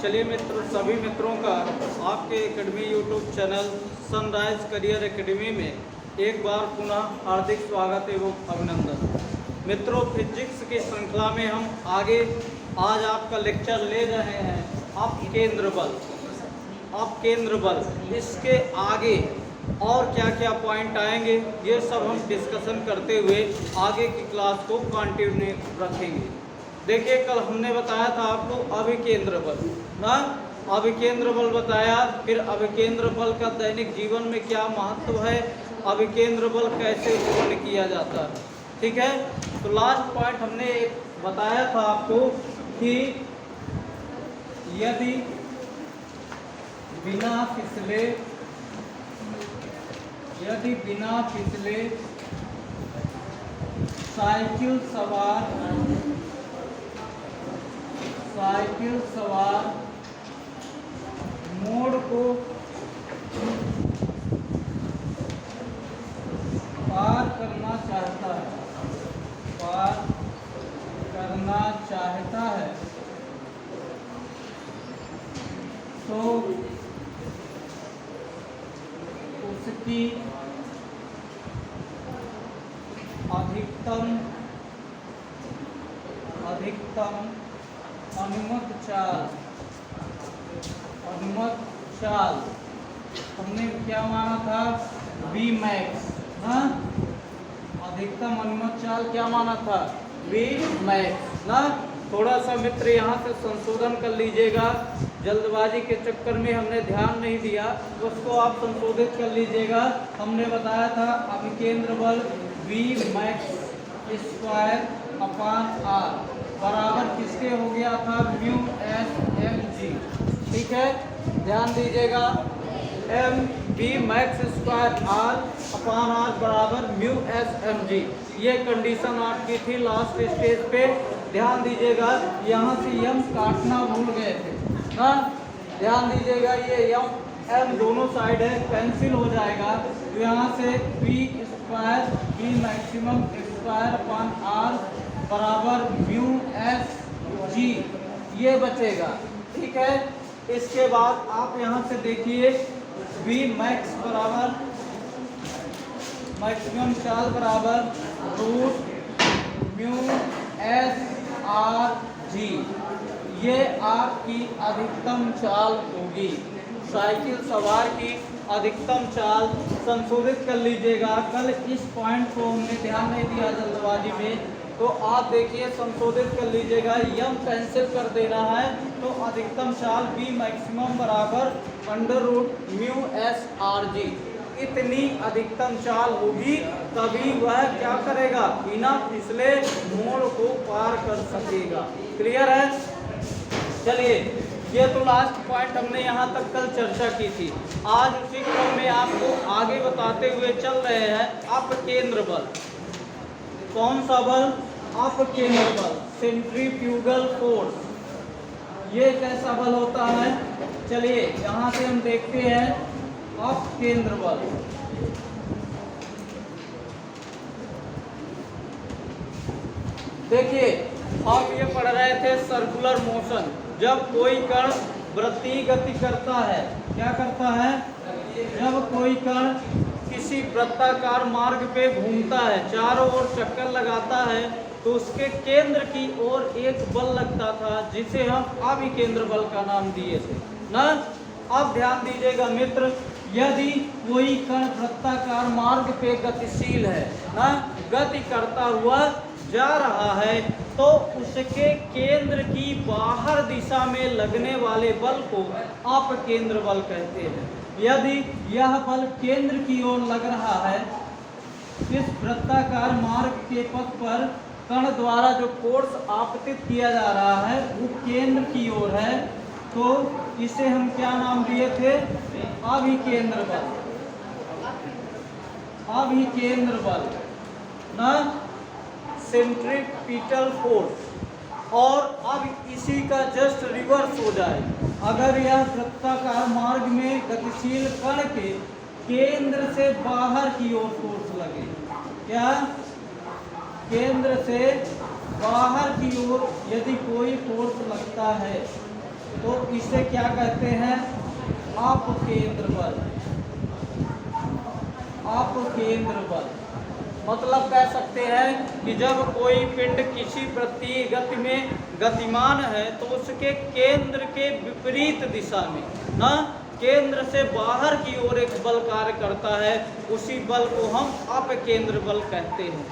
चलिए मित्र, सभी मित्रों का आपके academy YouTube channel sunrise career academy में एक बार पुनः हार्दिक स्वागत एवं अभिनंदन। मित्रों, फिजिक्स की श्रृंखला में हम आगे आज आपका लेक्चर ले रहे हैं अपकेंद्र बल। अपकेंद्र बल, इसके आगे और क्या क्या पॉइंट आएंगे ये सब हम डिस्कशन करते हुए आगे की क्लास को कंटिन्यू रखेंगे। देखिए, कल हमने बताया था आपको अभिकेंद्र बल ना, अभिकेंद्र बल बताया, फिर अभिकेंद्र बल का दैनिक जीवन में क्या महत्व है, अभिकेंद्र बल कैसे उत्पन्न किया जाता है। ठीक है, तो लास्ट पॉइंट हमने बताया था आपको कि यदि बिना फिसले साइकिल सवार मोड़ को पार करना चाहता है तो उसकी अधिकतम अनुमत चाल हमने क्या माना था, V मैक्स। हाँ, अधिकतम अनुमत चाल क्या माना था, V मैक्स ना। थोड़ा सा मित्र यहाँ से संशोधन कर लीजिएगा, जल्दबाजी के चक्कर में हमने ध्यान नहीं दिया, उसको आप संशोधित कर लीजिएगा। हमने बताया था अभिकेंद्र बल V max square upon R बराबर किसके हो गया था, म्यू एस एम जी। ठीक है, ध्यान दीजिएगा, M B max square R upon R बराबर म्यू एस एम जी। ये कंडीशन आपकी थी लास्ट स्टेज पे। ध्यान दीजिएगा, यहाँ से यम काटना भूल गए थे ना, ध्यान दीजिएगा, ये यम एम दोनों साइड है, कैंसिल हो जाएगा, तो यहाँ से B square B maximum square upon R बराबर म्यू एस जी, ये बचेगा। ठीक है, इसके बाद आप यहाँ से देखिए V मैक्स बराबर मैक्सिमम चाल बराबर root mu S R G, ये आपकी अधिकतम चाल होगी, साइकिल सवार की अधिकतम चाल। संशोधित कर लीजिएगा, कल इस पॉइंट को हमने ध्यान नहीं दिया जल्दबाजी में, तो आप देखिए संशोधित कर लीजिएगा, यम कैंसिल कर देना है, तो अधिकतम चाल V मैक्सिमम बराबर under root mu S R G. इतनी अधिकतम चाल होगी तभी वह क्या करेगा, बिना फिसले मोड़ को पार कर सकेगा। क्लियर है? चलिए, ये तो लास्ट पॉइंट हमने यहाँ तक कल चर्चा की थी। आज उसी क्रम में आपको आगे बताते हुए चल रहे हैं अपकेंद्र बल। कौन सा बल? अपकेंद्र बल, सेंट्रीफ्यूगल फोर्स। ये कैसा बल होता है, चलिए यहाँ से हम देखते हैं अपकेंद्र बल। देखिए, आप ये पढ़ रहे थे सर्कुलर मोशन, जब कोई कण वृत्तीय गति करता है, क्या करता है, जब कोई कण किसी वृत्ताकार मार्ग पे घूमता है, चारों ओर चक्कर लगाता है, तो उसके केंद्र की ओर एक बल लगता था जिसे हम अभिकेंद्र बल का नाम दिए थे ना। अब ध्यान दीजिएगा मित्र, यदि कोई कण वृत्ताकार मार्ग पे गतिशील है ना, गति करता हुआ जा रहा है, तो उसके केंद्र की बाहर दिशा में लगने वाले बल को अपकेंद्र बल कहते हैं। यदि यह बल केंद्र की ओर लग रहा है, इस वृत्ताकार मार्ग के पथ पर कण द्वारा जो फोर्स आपतित किया जा रहा है वो केंद्र की ओर है, तो इसे हम क्या नाम दिए थे, अभिकेंद्र बल। अभिकेंद्र बल ना, सेंट्रीपिटल फोर्स। और अब इसी का जस्ट रिवर्स हो जाए, अगर यह वृत्ताकार मार्ग में गतिशील कण के केंद्र से बाहर की ओर फोर्स लगे, क्या केंद्र से बाहर की ओर यदि कोई फोर्स लगता है तो इसे क्या कहते हैं? अपकेंद्र बल। अपकेंद्र बल मतलब कह सकते हैं कि जब कोई पिंड किसी वृत्तीय गति में गतिमान है तो उसके केंद्र के विपरीत दिशा में ना केंद्र से बाहर की ओर एक बल कार्य करता है, उसी बल को हम अपकेंद्र बल कहते हैं।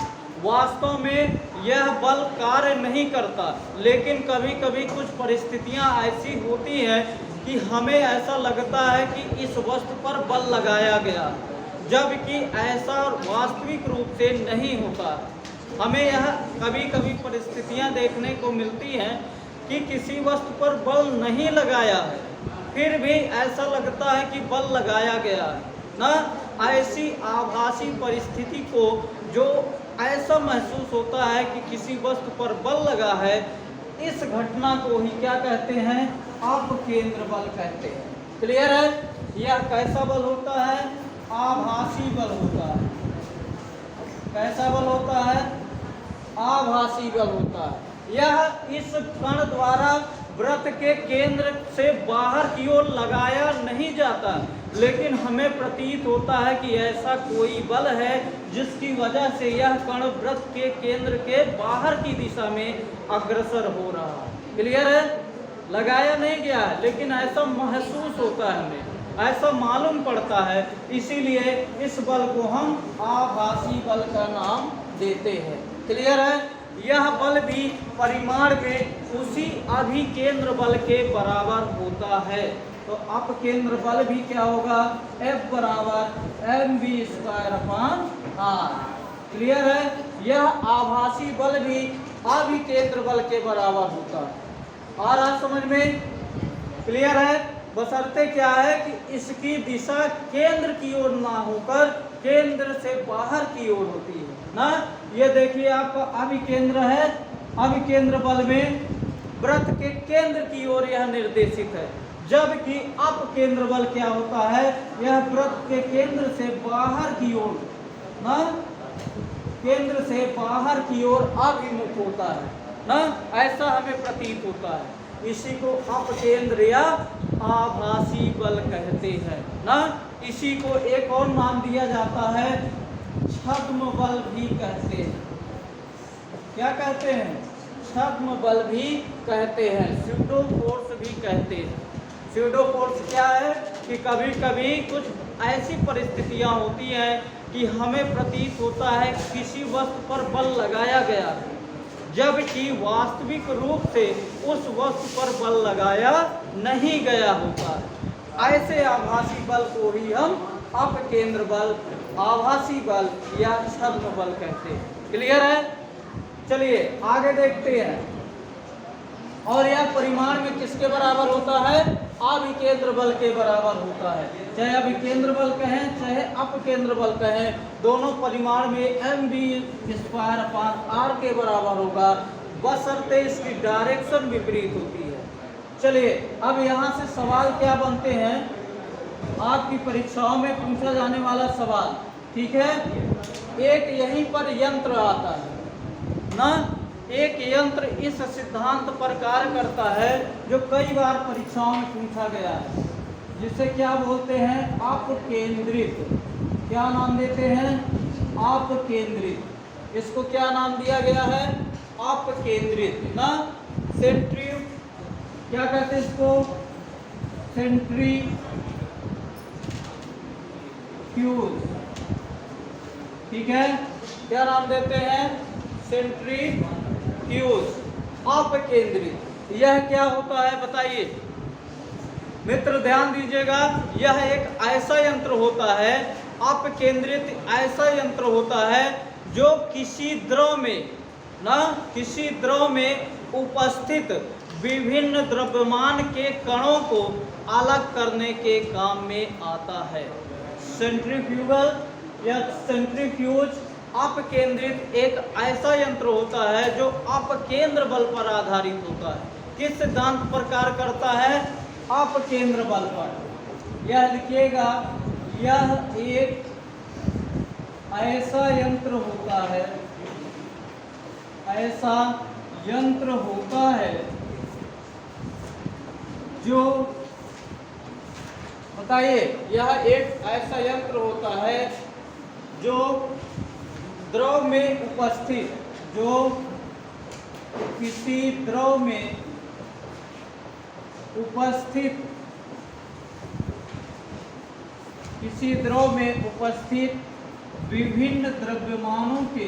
वास्तव में यह बल कार्य नहीं करता, लेकिन कभी कभी कुछ परिस्थितियां ऐसी होती हैं कि हमें ऐसा लगता है कि इस वस्तु पर बल लगाया गया, जबकि ऐसा वास्तविक रूप से नहीं होता। हमें यह कभी कभी परिस्थितियां देखने को मिलती हैं कि किसी वस्तु पर बल नहीं लगाया है, फिर भी ऐसा लगता है कि बल लगाया गया है ना। ऐसी आभासी परिस्थिति को जो ऐसा महसूस होता है कि किसी वस्तु पर बल लगा है, इस घटना को ही क्या कहते हैं? अपकेंद्र बल कहते हैं। क्लियर है? यह कैसा बल होता है? आभासी बल होता है। कैसा बल होता है? आभासी बल होता है। यह इस कण द्वारा वृत्त के केंद्र से बाहर की ओर लगाया नहीं जाता, लेकिन हमें प्रतीत होता है कि ऐसा कोई बल है जिसकी वजह से यह कण वृत्त के केंद्र के बाहर की दिशा में अग्रसर हो रहा है। क्लियर है? लगाया नहीं गया है, लेकिन ऐसा महसूस होता है, हमें ऐसा मालूम पड़ता है, इसीलिए इस बल को हम आभासी बल का नाम देते हैं। क्लियर है? यह बल भी परिमाण में उसी अभिकेंद्र बल के बराबर होता है। तो अपकेंद्र बल भी क्या होगा? F बराबर mv²/r। क्लियर है? यह आभासी बल भी अभिकेंद्र बल के बराबर होता है। आ रहा समझ में? क्लियर है? बशर्ते क्या है कि इसकी दिशा केंद्र की ओर ना होकर केंद्र से बाहर की ओर होती है ना। ये देखिए आपका अभिकेंद्र है, अभिकेंद्र बल में वृत्त के केंद्र की ओर यह निर्देशित है, जबकि अपकेंद्र बल क्या होता है? यह वृत्त के केंद्र से बाहर की ओर ना, केंद्र से बाहर की ओर अभिमुख होता है ना। ऐसा हमें प्रतीत होता है, इसी को अपकेंद्र या आभासी बल कहते हैं ना। इसी को एक और नाम दिया जाता है, छद्म बल भी कहते हैं। क्या कहते हैं? छद्म बल भी कहते हैं, स्यूडो फोर्स भी कहते हैं। स्यूडो फोर्स क्या है कि कभी कभी कुछ ऐसी परिस्थितियां होती हैं कि हमें प्रतीत होता है किसी वस्तु पर बल लगाया गया है, जबकि वास्तविक रूप से उस वस्तु पर बल लगाया नहीं गया होता। ऐसे आभासी बल को ही हम अपकेंद्र बल, आभासी बल या छद्म बल कहते हैं। क्लियर है? चलिए आगे देखते हैं। और यह परिमाण में किसके बराबर होता है? अभिकेंद्र बल के बराबर होता है। चाहे अभिकेंद्र बल कहें चाहे अपकेंद्र बल कहें, दोनों परिमाण में mv²/r के बराबर होगा, बशर्ते इसकी डायरेक्शन विपरीत होती है। चलिए अब यहाँ से सवाल क्या बनते हैं, आपकी परीक्षाओं में पूछा जाने वाला सवाल, ठीक है? एक यहीं पर यंत्र आता है ना, एक यंत्र इस सिद्धांत पर कार्य करता है जो कई बार परीक्षाओं में पूछा गया है, जिसे क्या बोलते हैं? अपकेंद्रित। क्या नाम देते हैं? अपकेंद्रित। इसको क्या नाम दिया गया है? अपकेंद्रित ना। सेंट्रीफ्यूज, क्या कहते हैं इसको? सेंट्रीफ्यूज। ठीक है, क्या नाम देते हैं? सेंट्रीफ्यूज। अपकेंद्रित यह क्या होता है बताइए मित्र, ध्यान दीजिएगा। यह एक ऐसा यंत्र होता है, अपकेंद्रित ऐसा यंत्र होता है जो किसी द्रव में ना, किसी द्रव में उपस्थित विभिन्न द्रव्यमान के कणों को अलग करने के काम में आता है। सेंट्रीफ्यूगल या सेंट्रीफ्यूज अपकेंद्रित एक ऐसा यंत्र होता है जो अपकेंद्र बल पर आधारित होता है। किस सिद्धांत पर कार्य करता है? अपकेंद्र बल पर। यह लिखिएगा, यह एक ऐसा यंत्र होता है, ऐसा यंत्र होता है जो बताइए, यह एक ऐसा यंत्र होता है जो द्रव में उपस्थित, जो किसी द्रव में उपस्थित, किसी द्रव में उपस्थित विभिन्न द्रव्यमानों के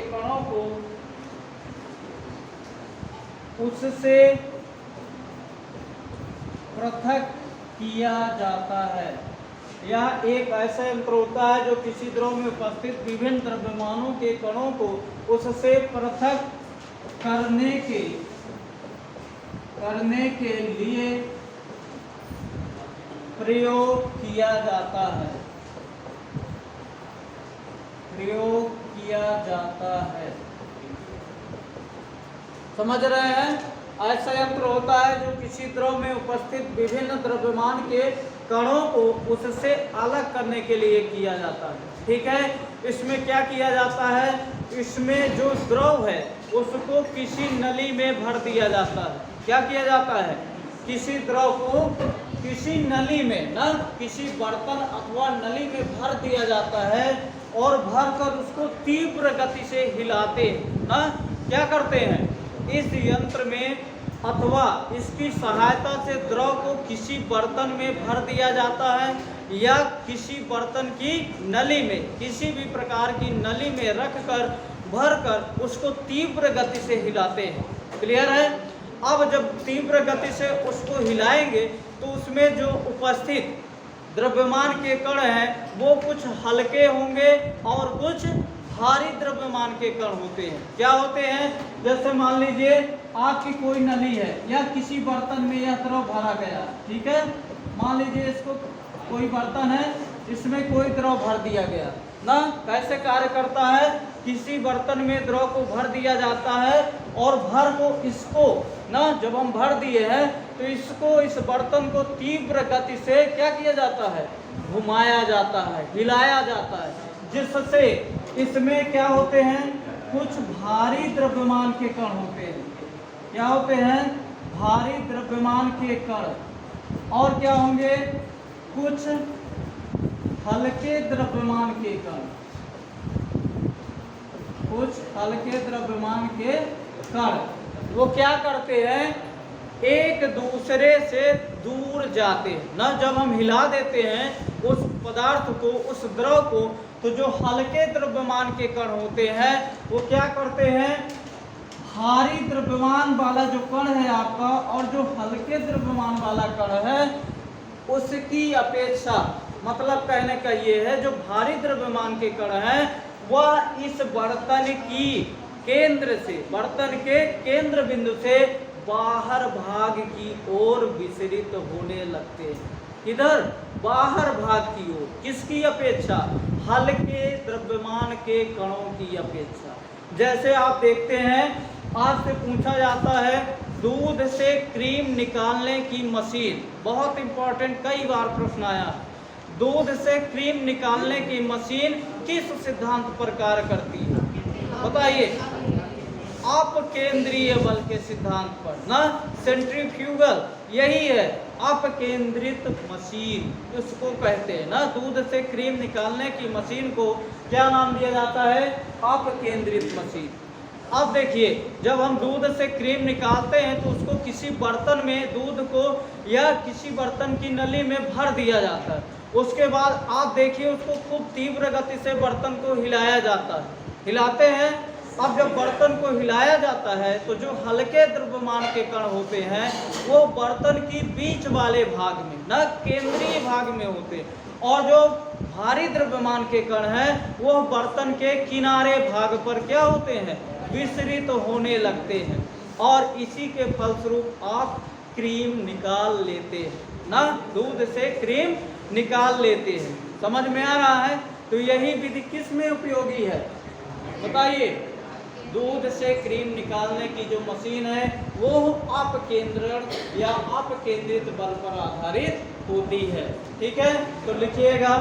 कणों को उससे पृथक किया जाता है। यह एक ऐसा यंत्र होता है जो किसी द्रव में उपस्थित विभिन्न द्रव्यमानों के कणों को उससे पृथक करने के लिए प्रयोग किया जाता है। समझ रहे हैं? ऐसा यंत्र होता है जो किसी द्रव में उपस्थित विभिन्न द्रव्यमान के कणों को उससे अलग करने के लिए किया जाता है। ठीक है, इसमें क्या किया जाता है, इसमें जो द्रव है उसको किसी नली में भर दिया जाता है। क्या किया जाता है, किसी द्रव को किसी नली में, ना किसी बर्तन अथवा नली में भर दिया जाता है और भरकर उसको तीव्र गति से हिलाते हैं। ना क्या करते हैं, इस यंत्र में अथवा इसकी सहायता से द्रव को किसी बर्तन में भर दिया जाता है या किसी बर्तन की नली में, किसी भी प्रकार की नली में रखकर भरकर उसको तीव्र गति से हिलाते हैं। क्लियर है? अब जब तीव्र गति से उसको हिलाएंगे तो उसमें जो उपस्थित द्रव्यमान के कण हैं वो कुछ हल्के होंगे और कुछ भारी द्रव्यमान के कण होते हैं। क्या होते हैं, जैसे मान लीजिए आपकी कोई नली है या किसी बर्तन में यह द्रव भरा गया, ठीक है, मान लीजिए इसको कोई बर्तन है, इसमें कोई द्रव भर दिया गया ना। कैसे कार्य करता है, किसी बर्तन में द्रव को भर दिया जाता है और भर को इसको ना, जब हम भर दिए हैं तो इसको, इस बर्तन को तीव्र गति से क्या किया जाता है, घुमाया जाता है, हिलाया जाता है, जिससे इसमें क्या होते हैं, कुछ भारी द्रव्यमान के कण होते हैं। क्या होते हैं, भारी द्रव्यमान के कण। और क्या होंगे, कुछ हल्के द्रव्यमान के कण, कुछ हल्के द्रव्यमान के कण। वो क्या करते हैं, एक दूसरे से दूर जाते हैं ना। जब हम हिला देते हैं उस पदार्थ को, उस द्रव को, तो जो हल्के द्रव्यमान के कण होते हैं वो क्या करते हैं, भारी द्रव्यमान वाला जो कण है आपका और जो हल्के द्रव्यमान वाला कण है उसकी अपेक्षा, मतलब कहने का ये है, जो भारी द्रव्यमान के कण है वह इस बर्तन की केंद्र से, बर्तन के केंद्र बिंदु से बाहर भाग की ओर विचलित होने लगते हैं। इधर बाहर भाग की ओर, किसकी अपेक्षा, हल्के द्रव्यमान के कणों की अपेक्षा। जैसे आप देखते हैं, आपसे पूछा जाता है दूध से क्रीम निकालने की मशीन, बहुत इंपॉर्टेंट, कई बार प्रश्न आया, दूध से क्रीम निकालने की मशीन किस सिद्धांत पर कार्य करती है, बताइए, अपकेंद्रीय बल के सिद्धांत पर ना, सेंट्रीफ्यूगल, यही है अपकेंद्रित मशीन, इसको कहते हैं ना। दूध से क्रीम निकालने की मशीन को क्या नाम दिया जाता है, अपकेंद्रित मशीन। अब देखिए, जब हम दूध से क्रीम निकालते हैं तो उसको किसी बर्तन में, दूध को या किसी बर्तन की नली में भर दिया जाता है। उसके बाद आप देखिए उसको खूब तीव्र गति से बर्तन को हिलाया जाता है, हिलाते हैं। अब जब बर्तन को हिलाया जाता है तो जो हल्के द्रव्यमान के कण होते हैं वो बर्तन की बीच वाले भाग में, न केंद्रीय भाग में होते हैं, और जो भारी द्रव्यमान के कण हैं वो बर्तन के किनारे भाग पर क्या होते हैं, विचलित होने लगते हैं, और इसी के फलस्वरूप आप क्रीम निकाल लेते हैं ना, दूध से क्रीम निकाल लेते हैं। समझ में आ रहा है? तो यही विधि किस में उपयोगी है, बताइए, दूध से क्रीम निकालने की जो मशीन है वो अपकेंद्रण या अपकेंद्रित बल पर आधारित होती है। ठीक है, तो लिखिएगा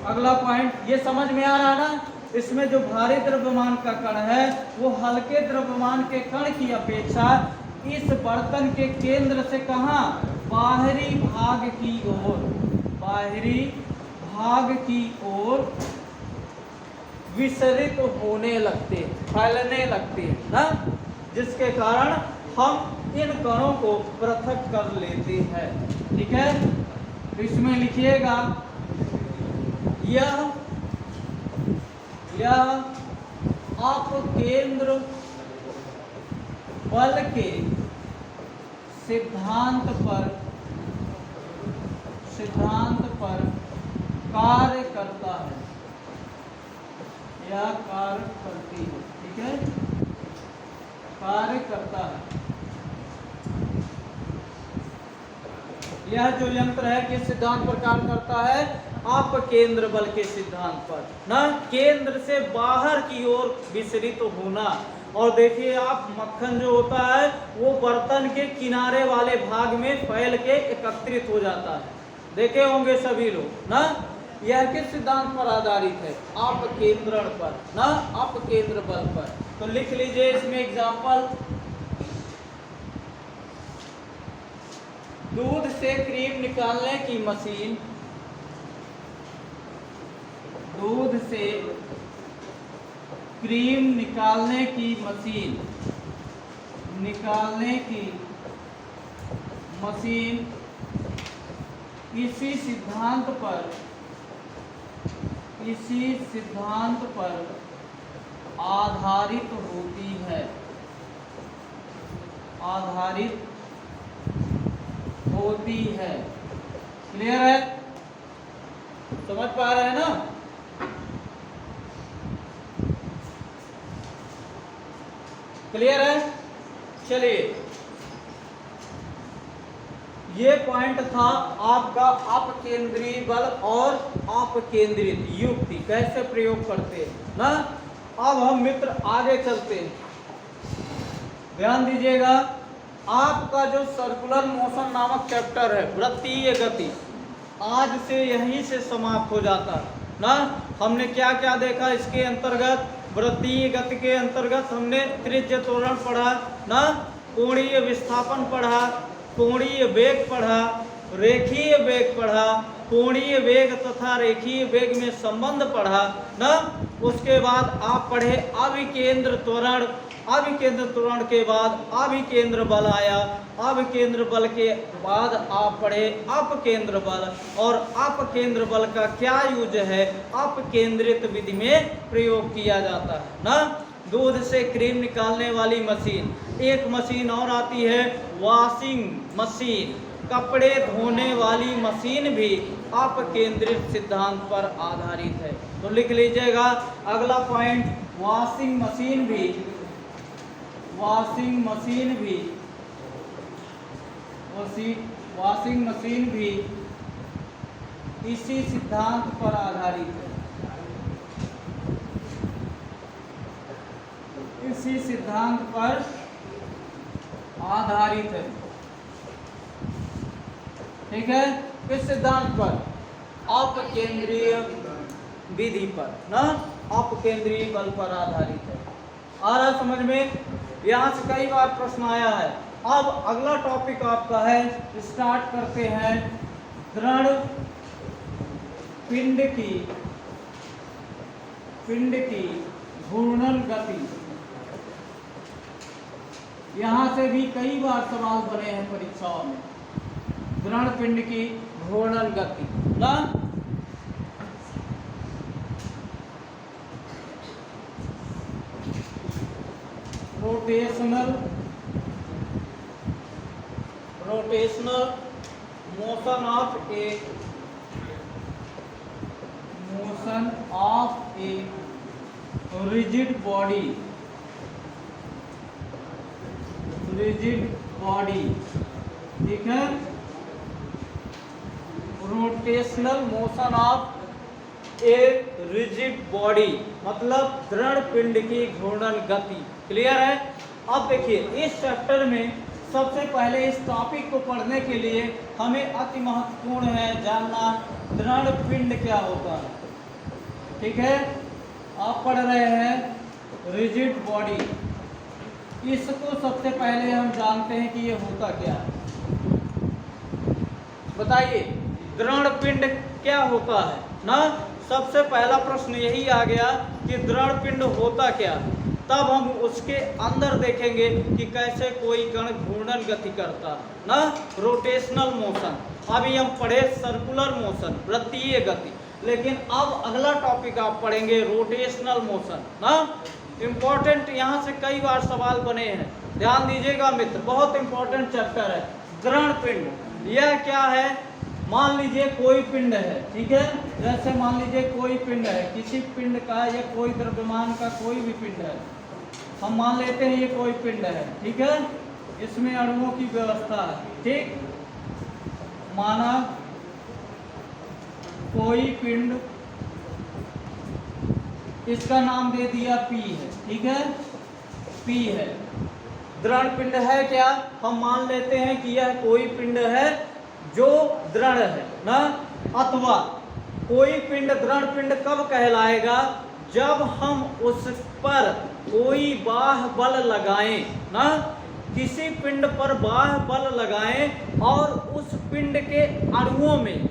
अगला पॉइंट। ये समझ में आ रहा ना, इसमें जो भारी द्रव्यमान का कण है वो हल्के द्रव्यमान के कण की अपेक्षा इस बर्तन के केंद्र से कहाँ, बाहरी भाग की ओर, बाहरी भाग की ओर विसरित होने लगते, फैलने लगते हैं ना, जिसके कारण हम इन कणों को पृथक कर लेते हैं। ठीक है, तो इसमें लिखिएगा यह अपकेंद्र बल के सिद्धांत पर कार्य करता है या कार्य करती है। ठीक है, कार्य करता है। यह जो यंत्र है किस सिद्धांत पर कार्य करता है, अपकेंद्र बल के सिद्धांत पर ना, केंद्र से बाहर की ओर विसरित होना। और देखिए आप, मक्खन जो होता है वो बर्तन के किनारे वाले भाग में फैल के एकत्रित हो जाता है, देखे होंगे सभी लोग ना। यह किस सिद्धांत पर आधारित है, अपकेंद्रण पर ना, अपकेंद्र बल पर। तो लिख लीजिए इसमें एग्जाम्पल, दूध से क्रीम निकालने की मशीन, दूध से क्रीम निकालने की मशीन, इसी सिद्धांत पर आधारित होती है, क्लियर है, समझ पा रहे हैं ना। क्लियर है, चलिए ये पॉइंट था आपका अपकेंद्रीय बल और अपकेंद्रित युक्ति कैसे प्रयोग करते हैं ना। अब हम मित्र आगे चलते हैं, ध्यान दीजिएगा। आपका जो सर्कुलर मोशन नामक चैप्टर है, वृत्तीय गति, आज से यहीं से समाप्त हो जाता है ना। हमने क्या क्या देखा इसके अंतर्गत, वृत्तीय गति के अंतर्गत हमने त्रिज्य त्वरण पढ़ा ना, कोणीय विस्थापन पढ़ा, कोणीय वेग पढ़ा, रेखीय वेग पढ़ा, कोणीय वेग तथा रेखीय वेग में संबंध पढ़ा ना। उसके बाद आप पढ़े अभिकेंद्र त्वरण, अभिकेंद्र त्वरण के बाद अभिकेंद्र बल आया, अभिकेंद्र बल के बाद आप पढ़े अपकेंद्र बल, और अपकेंद्र बल का क्या यूज है, अपकेंद्रित विधि में प्रयोग किया जाता है ना। दूध से क्रीम निकालने वाली मशीन, एक मशीन और आती है वॉशिंग मशीन, कपड़े धोने वाली मशीन भी अपकेंद्रित सिद्धांत पर आधारित है। तो लिख लीजिएगा अगला पॉइंट, वॉशिंग मशीन भी इसी सिद्धांत पर आधारित है, इसी सिद्धांत पर आधारित है। ठीक है, किस सिद्धांत पर, अपकेंद्रीय विधि पर ना, अपकेंद्रीय बल पर आधारित है। आ रहा समझ में, यहाँ से कई बार प्रश्न आया है। अब अगला टॉपिक आपका है, स्टार्ट करते हैं, दृढ़ पिंड की घूर्णन गति। यहाँ से भी कई बार सवाल बने हैं परीक्षाओं में, दृढ़ पिंड की घूर्णन गति ना। Rotational motion of a rigid body, ठीक है। Rotational motion of a rigid body मतलब दृढ़ पिंड की घूर्णन गति। क्लियर है? अब देखिए इस चैप्टर में सबसे पहले इस टॉपिक को पढ़ने के लिए हमें अति महत्वपूर्ण है जानना दृढ़ पिंड क्या होता है। ठीक है, आप पढ़ रहे हैं रिजिड बॉडी, इसको सबसे पहले हम जानते हैं कि ये होता क्या है। बताइए दृढ़ पिंड क्या होता है ना। सबसे पहला प्रश्न यही आ गया कि दृढ़ पिंड होता क्या, तब हम उसके अंदर देखेंगे कि कैसे कोई कण घूर्णन गति करता है ना, रोटेशनल मोशन। अभी हम पढ़े सर्कुलर मोशन, वृत्तीय गति, लेकिन अब अगला टॉपिक आप पढ़ेंगे रोटेशनल मोशन ना। इंपॉर्टेंट, यहाँ से कई बार सवाल बने हैं, ध्यान दीजिएगा मित्र, बहुत इंपॉर्टेंट चैप्टर है। दृढ़ पिंड यह क्या है? मान लीजिए कोई पिंड है, ठीक है, जैसे मान लीजिए कोई पिंड है, किसी पिंड का या कोई द्रव्यमान का कोई भी पिंड है, हम मान लेते हैं ये कोई पिंड है, ठीक है, इसमें अणुओं की व्यवस्था है, ठीक, माना कोई पिंड, इसका नाम दे दिया P है, ठीक है, P है। दृढ़ पिंड है क्या? हम मान लेते हैं कि यह कोई पिंड है जो दृढ़ है ना, अथवा कोई पिंड दृढ़ पिंड कब कहलाएगा? जब हम उस पर कोई बाह्य बल लगाएं ना, किसी पिंड पर बाह्य बल लगाएं और उस पिंड के अणुओं में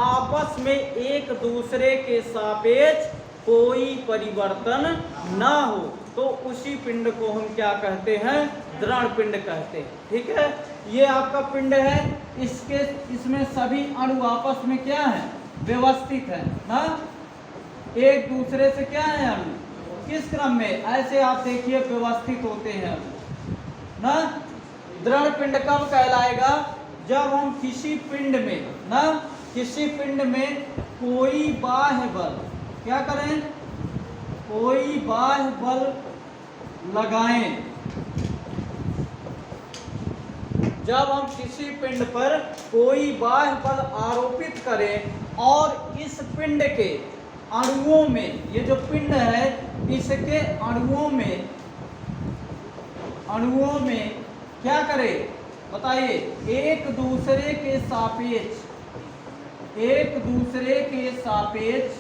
आपस में एक दूसरे के सापेक्ष कोई परिवर्तन ना हो, तो उसी पिंड को हम क्या कहते हैं? दृढ़ पिंड कहते हैं। ठीक है, ये आपका पिंड है, इसमें सभी अणु आपस में क्या है? व्यवस्थित है ना, एक दूसरे से क्या है अणु, किस क्रम में? ऐसे आप देखिए व्यवस्थित होते हैं ना। दृढ़ पिंड कब कहलाएगा? जब हम किसी पिंड में ना, किसी पिंड में कोई बाह्य बल क्या करें? कोई बाह्य बल लगाएं। जब हम किसी पिंड पर कोई बाह्य बल आरोपित करें और इस पिंड के अणुओं में, ये जो पिंड है इसके अणुओं में क्या करें? बताइए, एक दूसरे के सापेक्ष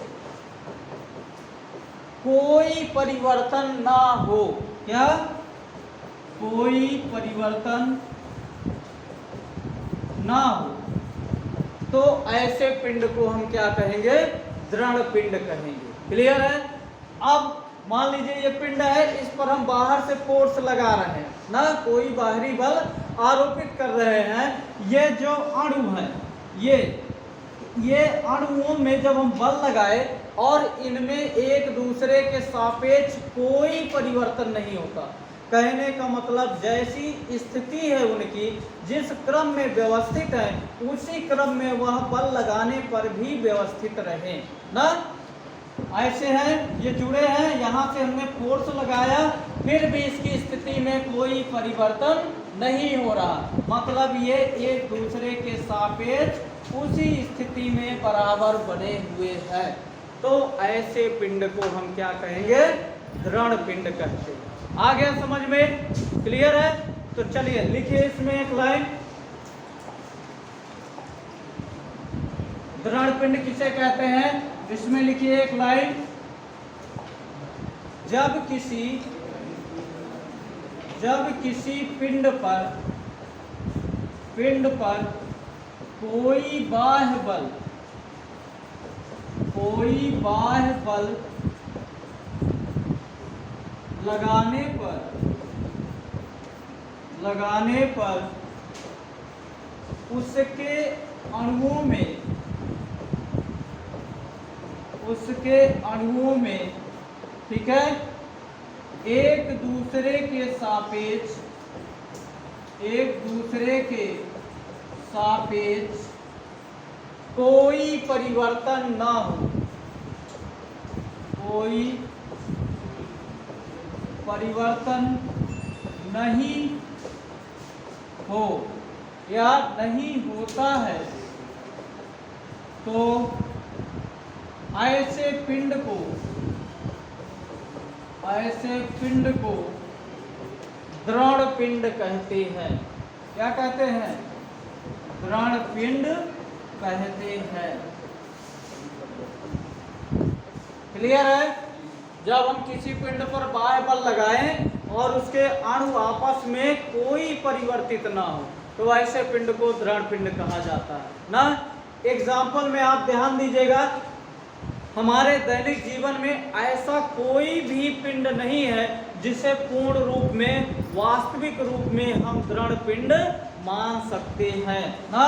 कोई परिवर्तन ना हो। क्या? कोई परिवर्तन ना हो, तो ऐसे पिंड को हम क्या कहेंगे? दृढ़ पिंड कहेंगे। क्लियर है? अब मान लीजिए ये पिंड है, इस पर हम बाहर से फोर्स लगा रहे हैं ना, कोई बाहरी बल आरोपित कर रहे हैं। ये जो अणु है, ये अणुओं में जब हम बल लगाए और इनमें एक दूसरे के सापेक्ष कोई परिवर्तन नहीं होता, कहने का मतलब जैसी स्थिति है उनकी, जिस क्रम में व्यवस्थित है उसी क्रम में वह बल लगाने पर भी व्यवस्थित रहे ना। ऐसे हैं, ये जुड़े हैं, यहाँ से हमने फोर्स लगाया, फिर भी इसकी स्थिति में कोई परिवर्तन नहीं हो रहा, मतलब ये एक दूसरे के सापेक्ष उसी स्थिति में बराबर बने हुए हैं, तो ऐसे पिंड को हम क्या कहेंगे? दृढ़ पिंड कहते हैं। आ गया समझ में? क्लियर है? तो चलिए लिखिए इसमें एक लाइन, दृढ़ पिंड किसे कहते हैं? इसमें लिखिए एक लाइन, जब किसी पिंड पर कोई बाह्य बल लगाने पर उसके अणुओं में ठीक है, एक दूसरे के सापेक्ष कोई परिवर्तन ना हो, कोई परिवर्तन नहीं हो या नहीं होता है, तो ऐसे पिंड को दृढ़ पिंड कहते हैं। क्या कहते हैं? दृढ़ पिंड कहते हैं। क्लियर है? जब हम किसी पिंड पर बाह्य बल लगाएं और उसके अणु आपस में कोई परिवर्तित ना हो तो ऐसे पिंड को दृढ़ पिंड कहा जाता है ना। एग्जाम्पल में आप ध्यान दीजिएगा, हमारे दैनिक जीवन में ऐसा कोई भी पिंड नहीं है जिसे पूर्ण रूप में, वास्तविक रूप में हम दृढ़ पिंड मान सकते हैं ना।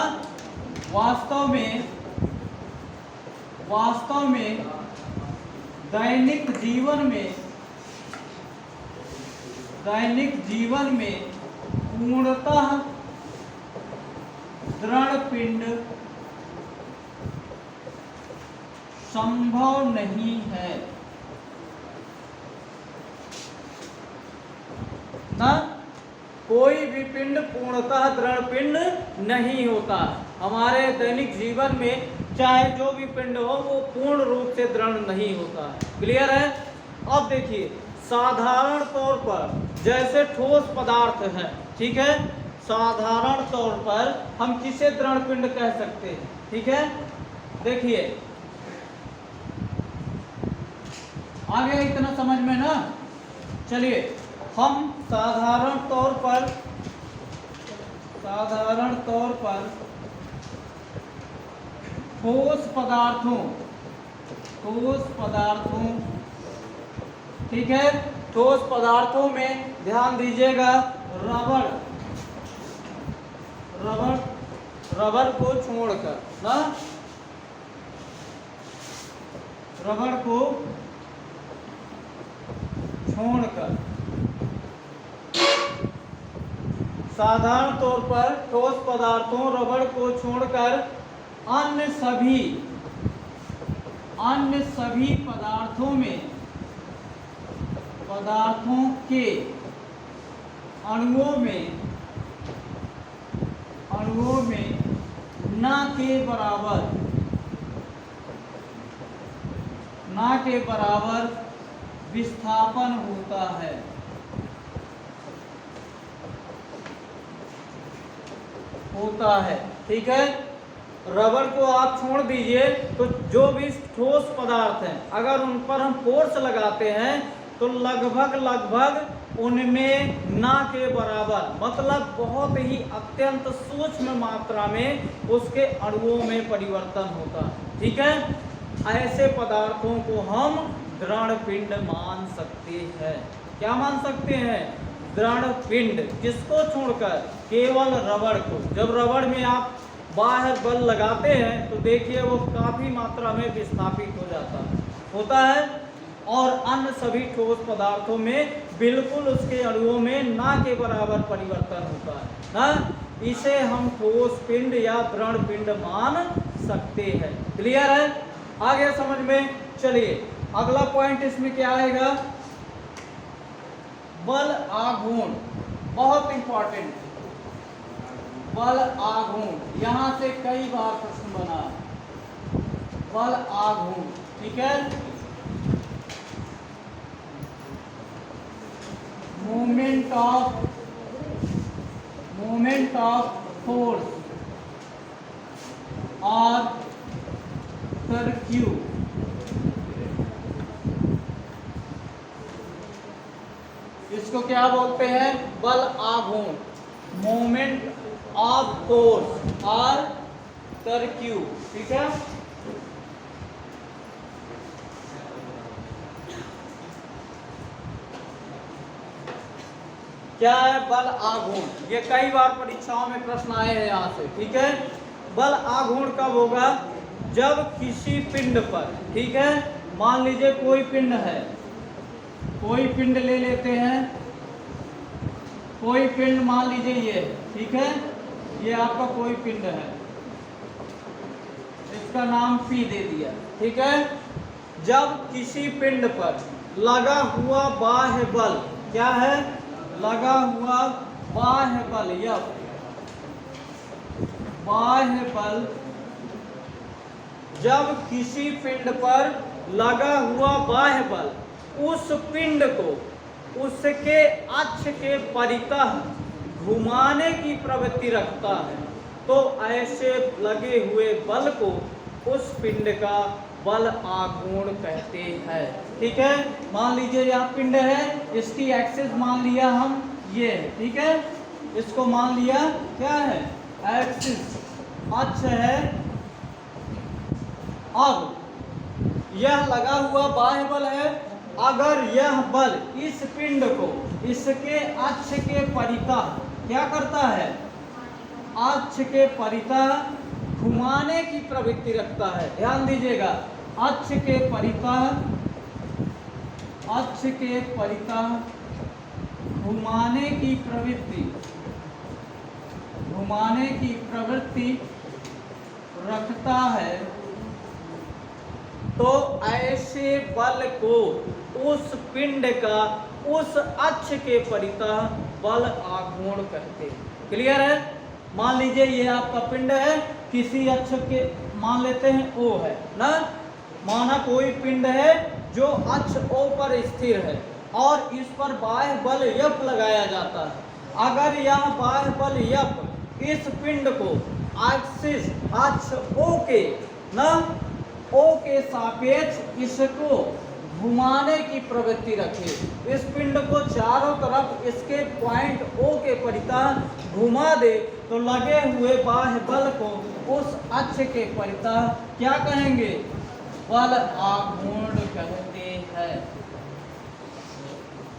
वास्तव में दैनिक जीवन में पूर्णतः दृढ़ पिंड संभव नहीं है ना। कोई भी पिंड पूर्णतः दृढ़ पिंड नहीं होता। हमारे दैनिक जीवन में चाहे जो भी पिंड हो वो पूर्ण रूप से दृढ़ नहीं होता है। क्लियर है? अब देखिए, साधारण तौर पर जैसे ठोस पदार्थ है, ठीक है, साधारण तौर पर हम किसे दृढ़ पिंड कह सकते हैं? ठीक है, देखिए आगे इतना समझ में ना। चलिए हम साधारण तौर पर ठोस पदार्थों, ठीक है, ठोस पदार्थों में ध्यान दीजिएगा, रबर को छोड़कर ना, रबर को छोड़कर साधारण तौर पर ठोस पदार्थों, रबड़ को छोड़कर अन्य सभी पदार्थों के अणुओं में ना के बराबर विस्थापन होता है। ठीक है, रबर को आप छोड़ दीजिए तो जो भी ठोस पदार्थ हैं अगर उन पर हम फोर्स लगाते हैं तो लगभग उनमें ना के बराबर, मतलब बहुत ही अत्यंत सूक्ष्म मात्रा में उसके अणुओं में परिवर्तन होता है। ठीक है, ऐसे पदार्थों को हम दृढ़ पिंड मान सकते हैं। क्या मान सकते हैं? दृढ़ पिंड। किसको छोड़कर? केवल रबड़ को। जब रबड़ में आप बाह्य बल लगाते हैं तो देखिए वो काफी मात्रा में विस्थापित होता है और अन्य सभी ठोस पदार्थों में बिल्कुल उसके अणुओं में ना के बराबर परिवर्तन होता है ना। इसे हम ठोस पिंड या दृढ़ पिंड मान सकते हैं। क्लियर है? आगे समझ में। चलिए अगला पॉइंट इसमें क्या आएगा? बल आघूर्ण, बहुत इंपॉर्टेंट। बल आघूर्ण, यहां से कई बार प्रश्न बना। बल आघूर्ण, ठीक है, मोमेंट ऑफ फोर्स और सर्क्यू। इसको क्या बोलते हैं? बल आघूर्ण, मोमेंट ऑफ फोर्स और सर्क्यू। ठीक है, क्या है बल आघूर्ण? ये कई बार परीक्षाओं में प्रश्न आए हैं यहाँ से। ठीक है, बल आघूर्ण कब होगा? जब किसी पिंड पर, ठीक है, मान लीजिए कोई पिंड है, कोई पिंड ले लेते हैं, कोई पिंड मान लीजिए ये, ठीक है, ये आपका कोई पिंड है, इसका नाम P दे दिया। ठीक है, जब किसी पिंड पर लगा हुआ बाह्य बल, क्या है? लगा हुआ बाह्य बल, यह बाह्य बल, जब किसी पिंड पर लगा हुआ बाह्य बल उस पिंड को उसके अक्ष के परितः घुमाने की प्रवृत्ति रखता है, तो ऐसे लगे हुए बल को उस पिंड का बल आघूर्ण कहते हैं। ठीक है, मान लीजिए यह पिंड है, इसकी एक्सिस मान लिया हम ये है। ठीक है, इसको मान लिया क्या है, एक्सिस, अक्ष है। अब यह लगा हुआ बाह्य बल है। अगर यह बल इस पिंड को इसके अक्ष के परितः क्या करता है, अक्ष के परितः घुमाने की प्रवृत्ति रखता है। ध्यान दीजिएगा, अक्ष के परितः, अक्ष के परितः घुमाने की प्रवृत्ति, घुमाने की प्रवृत्ति रखता है, तो ऐसे बल को उस पिंड का उस अक्ष के परितः बल आघूर्ण कहते हैं। क्लियर है? मान लीजिए ये आपका पिंड है, किसी अक्ष के मान लेते हैं O है ना, माना कोई पिंड है जो अक्ष O पर स्थिर है और इस पर बाह्य बल F लगाया जाता है। अगर यह बाह्य बल F इस पिंड को एक्सिस अक्ष O के ना O के सापेक्ष इसको घुमाने की प्रवृत्ति रखे, इस पिंड को चारों तरफ इसके पॉइंट O के परितः घुमा दे, तो लगे हुए बाह्य बल को उस अक्ष के परितः क्या कहेंगे, बल आघूर्ण कहते हैं।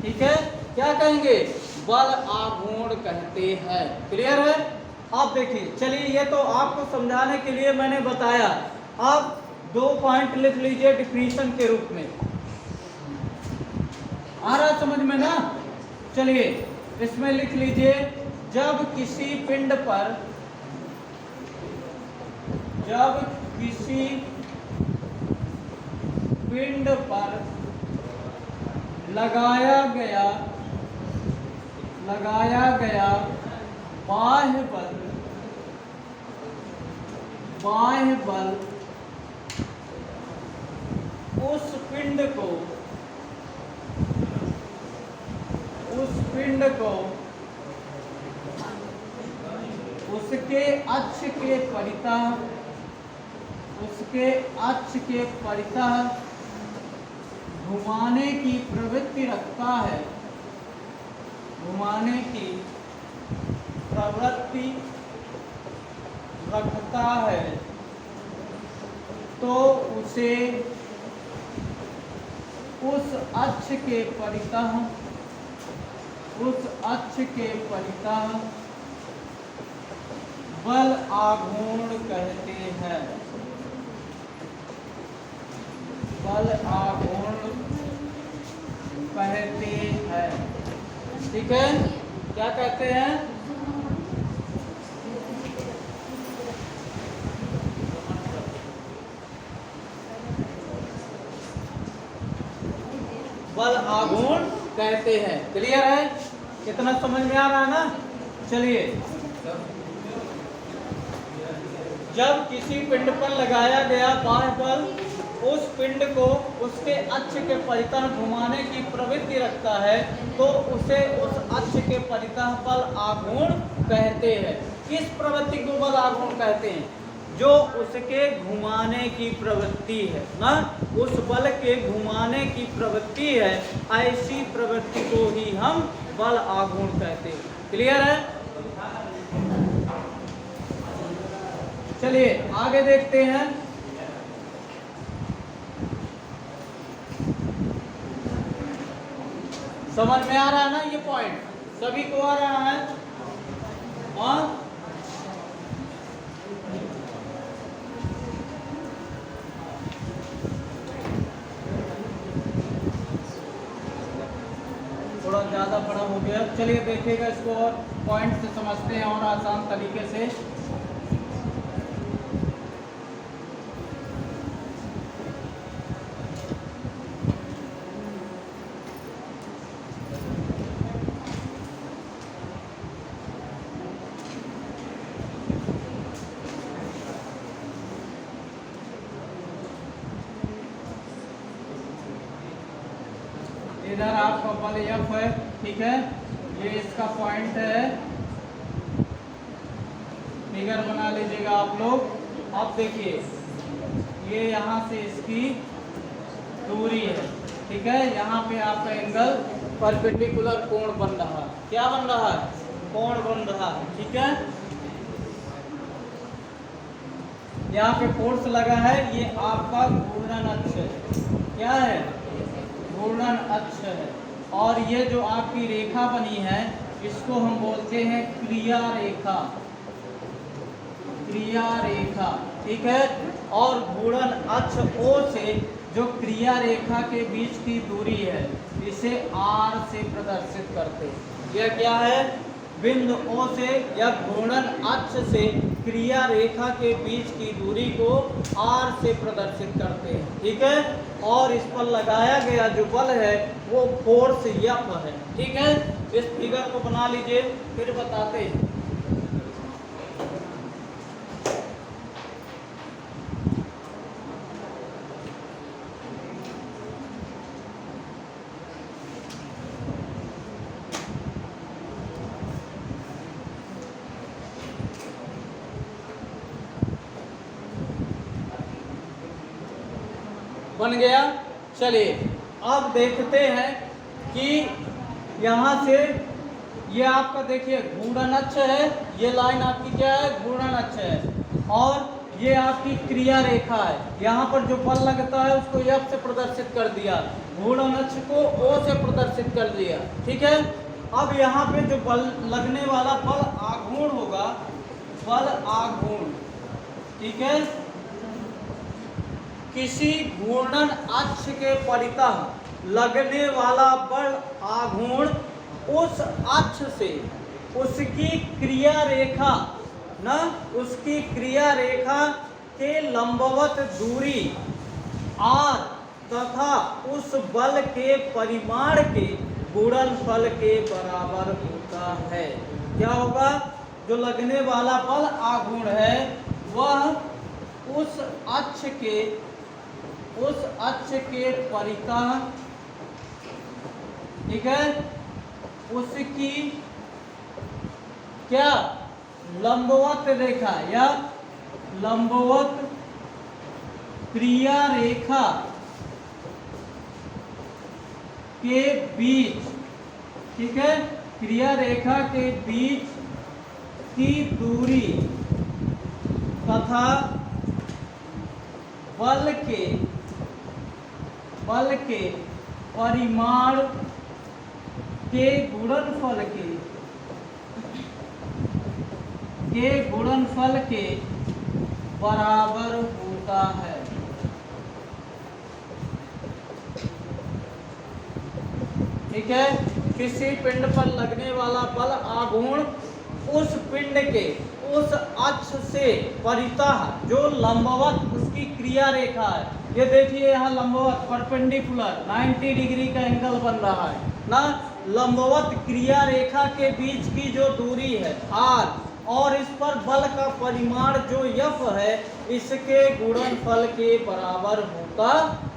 ठीक है, क्या कहेंगे, बल आघूर्ण कहते हैं। क्लियर है? अब देखिए, चलिए ये तो आपको समझाने के लिए मैंने बताया। अब 2 पॉइंट लिख लीजिए डिफिनीशन के रूप में। आ रहा समझ में ना? चलिए इसमें लिख लीजिए, जब किसी पिंड पर, जब किसी पिंड पर लगाया गया बाह्य बल उस पिंड को उसके अक्ष के परितः घुमाने की प्रवृत्ति रखता है, घुमाने की प्रवृत्ति रखता है, तो उसे उस अक्ष के परितः बल आघूर्ण कहते हैं, बल आघूर्ण कहते हैं। ठीक है, क्या कहते हैं, बल आघूर्ण कहते हैं। क्लियर है? कितना समझ में आ रहा है ना? चलिए, जब किसी पिंड पर लगाया गया बाह्य बल उस पिंड को उसके अक्ष के परितः घुमाने की प्रवृत्ति रखता है, तो उसे उस अक्ष के परितः बल आघूर्ण कहते हैं। किस प्रवृत्ति को बल आघूर्ण कहते हैं? जो उसके घुमाने की प्रवृत्ति है ना, उस बल के घुमाने की प्रवृत्ति है, ऐसी प्रवृत्ति को ही हम बल आघूर्ण कहते हैं। क्लियर है? चलिए आगे देखते हैं। समझ में आ रहा है ना? ये पॉइंट सभी को आ रहा है? हाँ, थोड़ा ज़्यादा बड़ा हो गया। चलिए देखिएगा इसको और पॉइंट से समझते हैं और आसान तरीके से। इधर आपका बल F है, ठीक है, ये इसका पॉइंट है, फिगर बना लीजिएगा आप लोग। अब देखिए ये यहाँ से इसकी दूरी है, ठीक है, यहाँ पे आपका एंगल परपेंडिकुलर कोण बन रहा है। क्या बन रहा है? कोण बन रहा है, ठीक है। यहाँ पे फोर्स लगा है, ये आपका घूर्णन अक्ष है। क्या है? घूर्णन अक्ष है। और ये जो आपकी रेखा बनी है इसको हम बोलते हैं क्रिया रेखा, क्रिया रेखा, ठीक है। और घूर्णन अक्ष O से जो क्रिया रेखा के बीच की दूरी है इसे R से प्रदर्शित करते हैं। यह क्या है? बिंदु O से या घूर्णन अक्ष से क्रिया रेखा के बीच की दूरी को R से प्रदर्शित करते हैं, ठीक है। और इस पर लगाया गया जो बल है वो फोर्स F है, ठीक है। इस फिगर को बना लीजिए, फिर बताते हैं। बन गया। चलिए अब देखते हैं कि यहाँ से ये आपका देखिए घूर्णन अक्ष है, ये लाइन आपकी क्या है? घूर्णन अक्ष है। और ये आपकी क्रिया रेखा है, यहाँ पर जो बल लगता है उसको F से प्रदर्शित कर दिया, घूर्णन अक्ष को O से प्रदर्शित कर दिया, ठीक है। अब यहाँ पे जो बल लगने वाला बल आघूर्ण होगा, बल आघूर्ण, ठीक है, किसी घूर्णन अक्ष के परितः लगने वाला बल आघूर्ण उस अक्ष से उसकी क्रिया रेखा ना, उसकी क्रिया रेखा के लंबवत दूरी R तथा उस बल के परिमाण के गुणनफल के बराबर होता है। क्या होगा? जो लगने वाला बल आघूर्ण है वह उस अक्ष के परितः, ठीक है, उसकी क्या? लंबवत रेखा या लंबवत क्रिया रेखा के बीच, ठीक है, क्रिया रेखा के बीच की दूरी तथा बल के परिमाण के गुणनफल के बराबर होता है। ठीक है, किसी पिंड पर लगने वाला बल आघूर्ण उस पिंड के उस अक्ष से परितः जो लंबवत उसकी क्रिया रेखा है, ये देखिए यहाँ लंबवत परपेंडिकुलर 90 डिग्री का एंगल बन रहा है ना, लंबवत क्रिया रेखा के बीच की जो दूरी है R और इस पर बल का परिमाण जो F है इसके गुणनफल के बराबर होता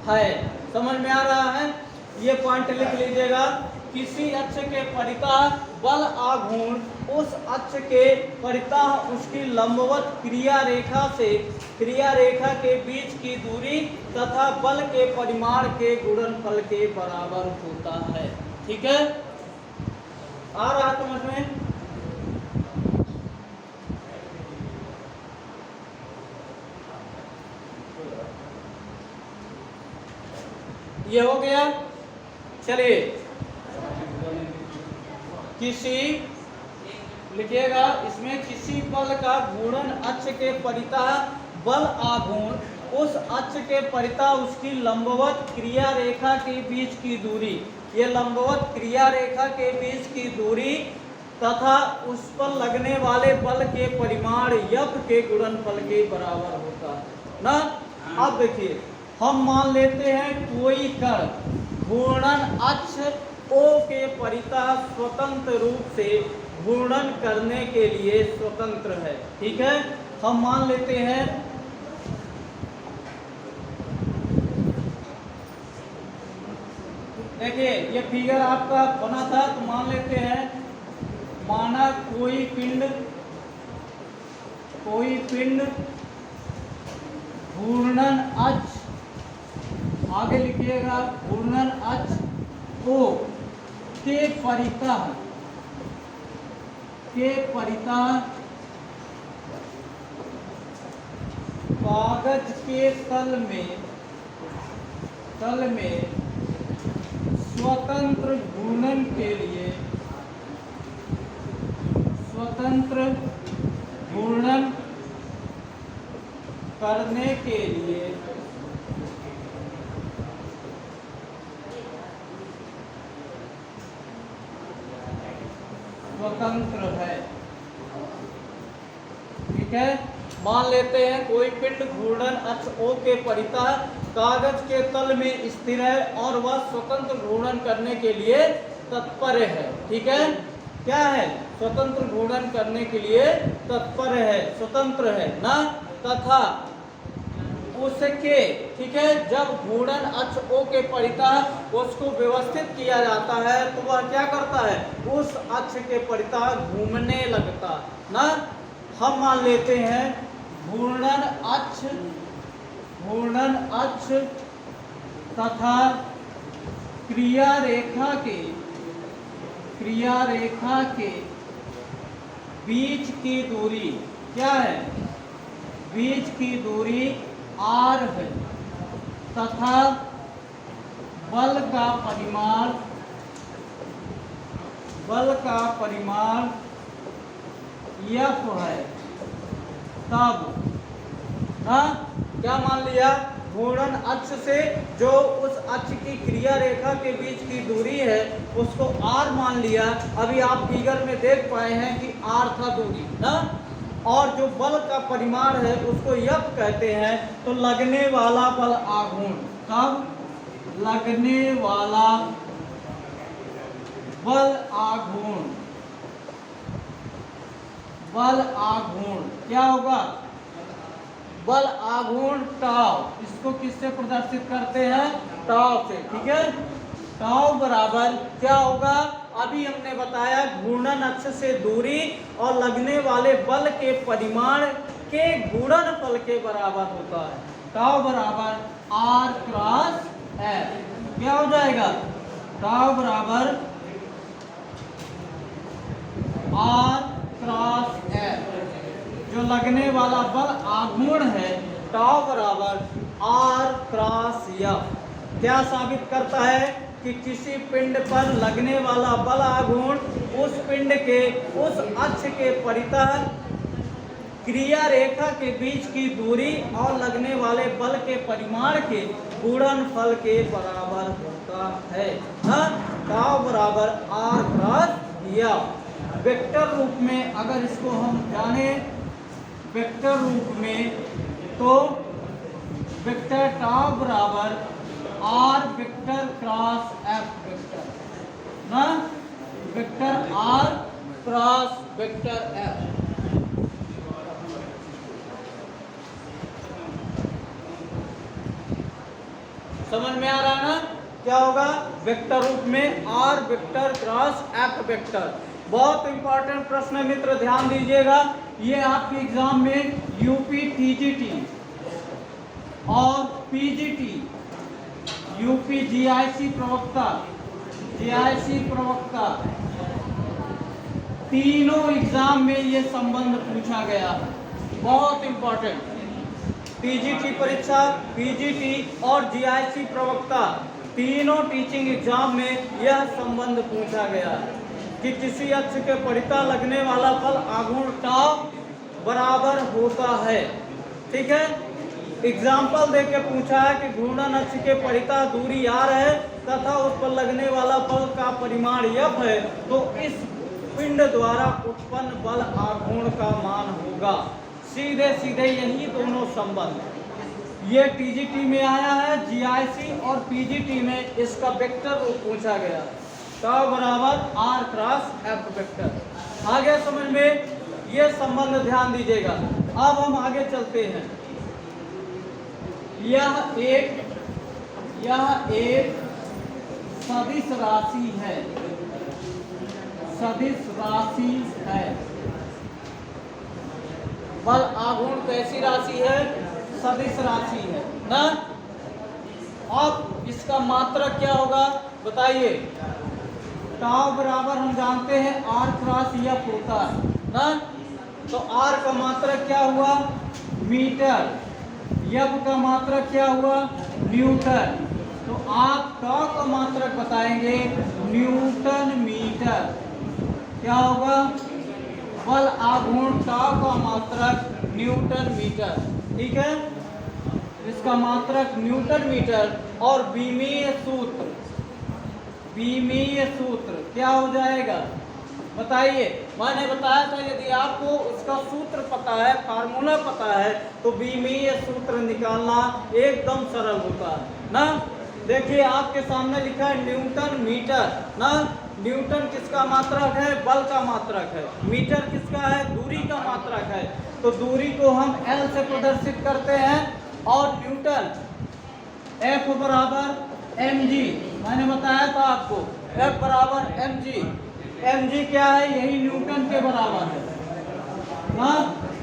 है। समझ में आ रहा है? ये पॉइंट लिख लीजिएगा। किसी अक्ष के परितः बल आघूर्ण उस अक्ष के परितः उसकी लंबवत क्रिया रेखा से क्रिया रेखा के बीच की दूरी तथा बल के परिमाण के गुणनफल के बराबर होता है। ठीक है, आ रहा समझ में? ये हो गया। चलिए किसी लिखिएगा इसमें, किसी बल का घूर्णन अक्ष के परितः बल आघूर्ण उस अक्ष के परितः उसकी लंबवत क्रिया रेखा के बीच की दूरी, ये लंबवत क्रिया रेखा के बीच की दूरी तथा उस पर लगने वाले बल के परिमाण F के गुणनफल के बराबर होता है ना। अब देखिए हम मान लेते हैं कोई कण घूर्णन अक्ष O के परितः स्वतंत्र रूप से घूर्णन करने के लिए स्वतंत्र है। ठीक है, हम मान लेते हैं देखिए ये फिगर आपका बना था, तो मान लेते हैं, माना कोई पिंड घूर्णन अक्ष, आगे लिखिएगा घूर्णन अक्ष O के परितः कागज के तल में स्वतंत्र घूर्णन करने के लिए स्वतंत्र है। ठीक है, मान लेते हैं कोई पिंड घूर्णन अक्ष O के परितः कागज के तल में स्थिर है और वह स्वतंत्र घूर्णन करने के लिए तत्पर है। ठीक है, क्या है? स्वतंत्र घूर्णन करने के लिए तत्पर है, स्वतंत्र है ना, तथा उसके, ठीक है, जब घूर्णन अक्ष O के परितः उसको व्यवस्थित किया जाता है तो वह क्या करता है? उस अक्ष के परितः घूमने लगता ना। हम मान लेते हैं घूर्णन अक्ष तथा क्रिया रेखा के बीच की दूरी क्या है? बीच की दूरी r है तथा बल का परिमाण F है। तब क्या मान लिया? घूर्णन अक्ष से जो उस अक्ष की क्रिया रेखा के बीच की दूरी है उसको r मान लिया। अभी आप फिगर में देख पाए हैं कि r था दूरी ना, और जो बल का परिमाण है उसको F कहते हैं। तो लगने वाला बल आघूर्ण, तब लगने वाला बल आघूर्ण क्या होगा? बल आघूर्ण टाउ, इसको किससे प्रदर्शित करते हैं? टाउ से। ठीक है, टाउ बराबर क्या होगा? अभी हमने बताया घूर्णन अक्ष से दूरी और लगने वाले बल के परिमाण के गुणनफल के बराबर होता है। टाउ बराबर r क्रॉस f। क्या हो जाएगा? टाउ बराबर r क्रॉस f। जो लगने वाला बल आघूर्ण है टाउ बराबर r क्रॉस f क्या साबित करता है? कि किसी पिंड पर लगने वाला बल आघूर्ण उस पिंड के उस अक्ष के परितः क्रिया रेखा के बीच की दूरी और लगने वाले बल के परिमाण के गुणनफल के बराबर होता है। टाउ बराबर r क्रॉस f। वेक्टर रूप में अगर इसको हम जाने वेक्टर रूप में, तो वेक्टर टाउ बराबर r vector cross f vector ना, vector r cross vector f। समझ में आ रहा है ना? क्या होगा? वेक्टर रूप में r vector cross f vector. बहुत इंपॉर्टेंट प्रश्न है मित्र, ध्यान दीजिएगा। ये आपके एग्जाम में यूपी टीजीटी और पीजीटी, यूपी जीआईसी प्रवक्ता तीनों एग्जाम में ये संबंध पूछा गया। बहुत इंपॉर्टेंट, टीजीटी परीक्षा, पीजीटी और जीआईसी प्रवक्ता तीनों टीचिंग एग्जाम में यह संबंध पूछा गया कि किसी अक्ष के परितः लगने वाला बल आघूर्ण टाउ बराबर होता है। ठीक है, एग्जाम्पल देके पूछा है कि घूर्णन अक्ष के परितः दूरी r है तथा उस पर लगने वाला बल का परिमाण F है, तो इस पिंड द्वारा उत्पन्न बल आघूर्ण का मान होगा। सीधे सीधे यही दोनों संबंध ये टीजीटी में आया है, जीआईसी और पीजीटी में इसका वेक्टर रूप पूछा गया। टाउ बराबर r क्रॉस f वेक्टर। आगे समझ में ये संबंध ध्यान दीजिएगा। अब हम आगे चलते हैं। यह एक सदिश राशि है, सदिश राशि है। बल आघूर्ण कैसी राशि है? सदिश राशि है ना। अब इसका मात्रक क्या होगा बताइए। टाउ बराबर हम जानते हैं आर क्रॉस एफ होता है ना। तो आर का मात्रक क्या हुआ? मीटर। एफ का मात्रक क्या हुआ? न्यूटन। तो आप टाउ का मात्रक बताएंगे न्यूटन मीटर। क्या होगा? बल आघूर्ण टाउ का मात्रक न्यूटन मीटर। ठीक है, इसका मात्रक न्यूटन मीटर। और बीमीय सूत्र, बीमीय सूत्र क्या हो जाएगा बताइए। मैंने बताया था यदि आपको उसका सूत्र पता है, फार्मूला पता है, तो बीमीय सूत्र निकालना एकदम सरल होता है ना। देखिए आपके सामने लिखा है न्यूटन मीटर ना। न्यूटन किसका मात्रक है? बल का मात्रक है। मीटर किसका है? दूरी का मात्रक है। तो दूरी को हम L से प्रदर्शित करते हैं। और न्यूटन F बराबर mg, मैंने बताया था आपको F बराबर mg। mg क्या है? यही न्यूटन के बराबर है ना,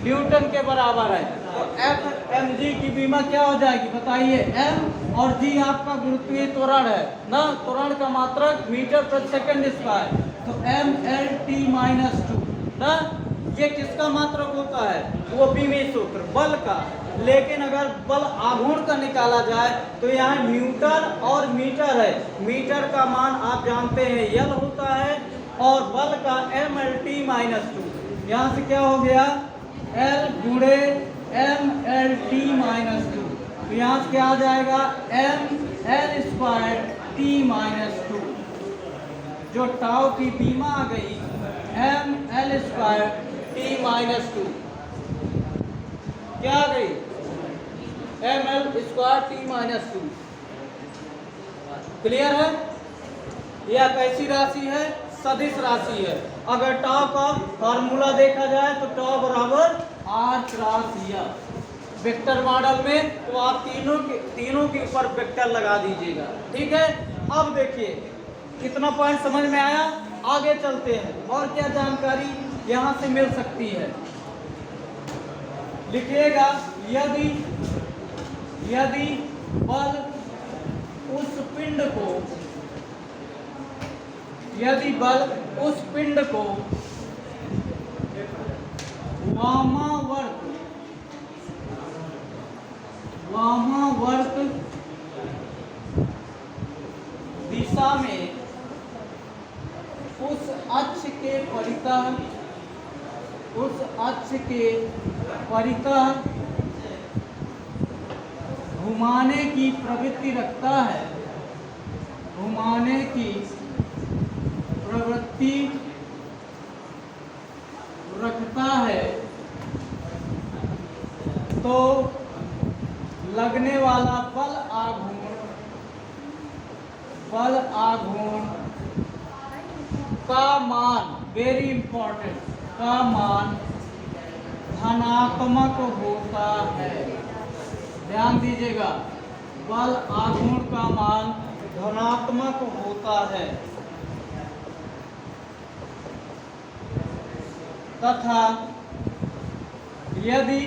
न्यूटन के बराबर है। तो F mg की बीमा क्या हो जाएगी बताइए। m और g आपका गुरुत्वीय त्वरण है ना, त्वरण का मात्रक मीटर प्रति सेकंड स्क्वायर। तो mLt-2 ना, ये किसका मात्रक होता है? वो बीमीय सूत्र बल का। लेकिन अगर बल आघूर्ण का निकाला जाए तो यहाँ न्यूटन और मीटर है। मीटर का मान आप जानते हैं L होता है और बल का mLt-2। यहाँ से क्या हो गया? L गुणे mLt-2। तो यहाँ से क्या आ जाएगा? mL²t-2। जो टाउ की बीमा आ गई mL²t-2। क्या आ गई? mL²t-2। क्लियर है? यह कैसी राशि है? सदिश राशि है। अगर टाउ का फार्मूला देखा जाए तो टाउ बराबर R cross F. Vector model में तो आप तीनों के ऊपर वेक्टर लगा दीजिएगा। ठीक है, अब देखिए कितना पॉइंट समझ में आया। आगे चलते हैं और क्या जानकारी यहाँ से मिल सकती है। लिखिएगा यदि बल उस पिंड को वामावर्त दिशा में उस अक्ष के परितः घुमाने की प्रवृत्ति रखता है तो लगने वाला बल आघूर्ण का मान, वेरी इंपॉर्टेंट, का मान धनात्मक होता है। ध्यान दीजिएगा, बल आघूर्ण का मान धनात्मक होता है तथा यदि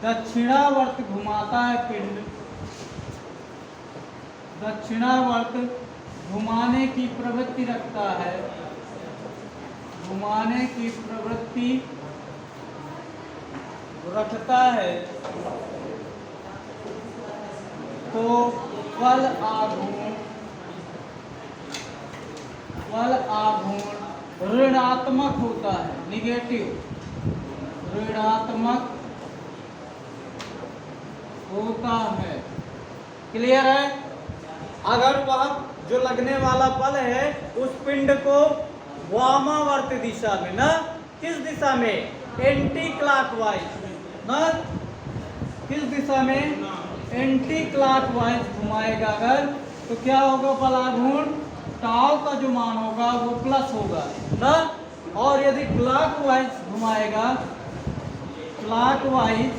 दक्षिणावर्त घुमाता है पिंड, दक्षिणावर्त घुमाने की प्रवृत्ति रखता है, तो बल आघूर्ण ऋणात्मक होता है, निगेटिव, ऋणात्मक होता है। क्लियर है? अगर वह जो लगने वाला बल है उस पिंड को वामावर्त दिशा में, ना किस दिशा में? एंटी क्लॉकवाइज, ना किस दिशा में? एंटी क्लॉकवाइज घुमाएगा अगर, तो क्या होगा? बल आघूर्ण टाउ का जो मान होगा वो प्लस होगा ना। और यदि क्लॉकवाइज घुमाएगा, क्लॉकवाइज,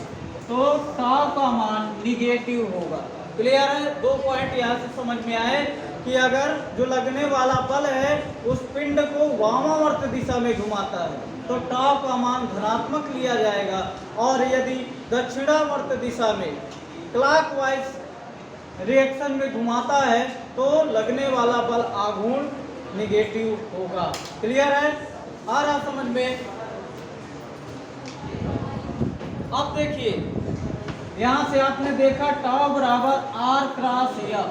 तो टाउ का मान निगेटिव होगा। क्लियर है? 2 पॉइंट यहाँ से समझ में आए कि अगर जो लगने वाला बल है उस पिंड को वामावर्त दिशा में घुमाता है तो टाव का मान धनात्मक लिया जाएगा, और यदि दक्षिणावर्त दिशा में क्लॉकवाइज रिएक्शन में घुमाता है तो लगने वाला बल आघूर्ण नेगेटिव होगा। क्लियर है? आ रहा समझ में? अब देखिए, यहां से आपने देखा टाउ बराबर आर क्रॉस एफ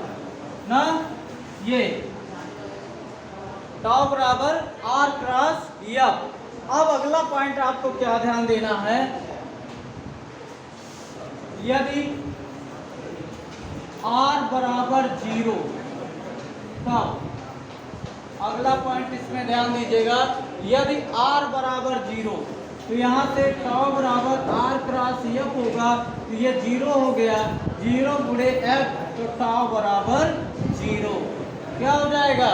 ना, ये टाउ बराबर आर क्रॉस एफ। अब अगला पॉइंट आपको क्या ध्यान देना है, यदि आर बराबर 0 तब अगला पॉइंट इसमें ध्यान दीजिएगा, यदि आर बराबर 0 तो यहाँ से टाउ बराबर आर क्रॉस एफ होगा, तो ये 0 हो गया, 0 गुणे एफ तो टाउ बराबर 0। क्या हो जाएगा?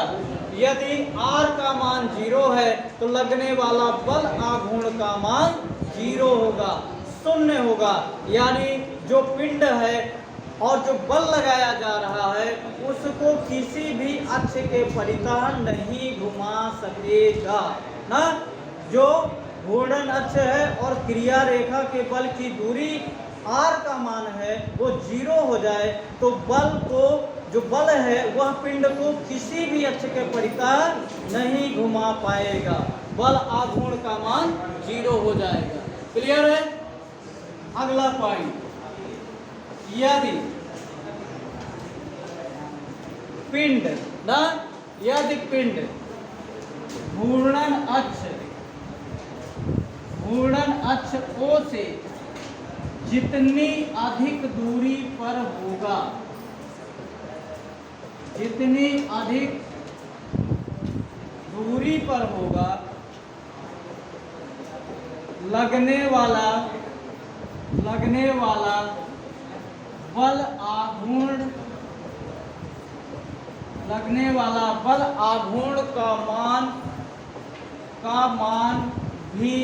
यदि आर का मान 0 है तो लगने वाला बल आघूर्ण का मान 0 होगा, 0 होगा। यानी जो पिंड है और जो बल लगाया जा रहा है उसको किसी भी अक्ष के परितः नहीं घुमा सकेगा ना। जो घूर्णन अक्ष है और क्रिया रेखा के बल की दूरी r का मान है वो 0 हो जाए तो बल को, जो बल है वह पिंड को किसी भी अक्ष के परितः नहीं घुमा पाएगा, बल आघूर्ण का मान 0 हो जाएगा। क्लियर है? अगला पॉइंट, यदि पिंड ना, यदि पिंड घूर्णन अक्ष O से जितनी अधिक दूरी पर होगा, जितनी अधिक दूरी पर होगा, लगने वाला बल आघूर्ण का मान भी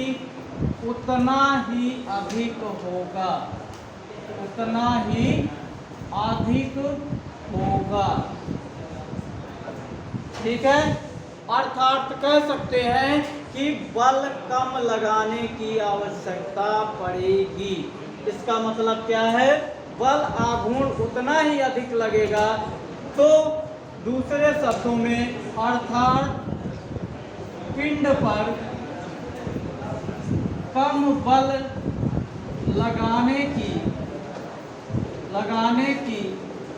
उतना ही अधिक होगा, उतना ही अधिक होगा। ठीक है? अर्थात कह सकते हैं कि बल कम लगाने की आवश्यकता पड़ेगी। इसका मतलब क्या है? बल आघूर्ण उतना ही अधिक लगेगा। तो दूसरे शब्दों में अर्थात पिंड पर कम बल लगाने की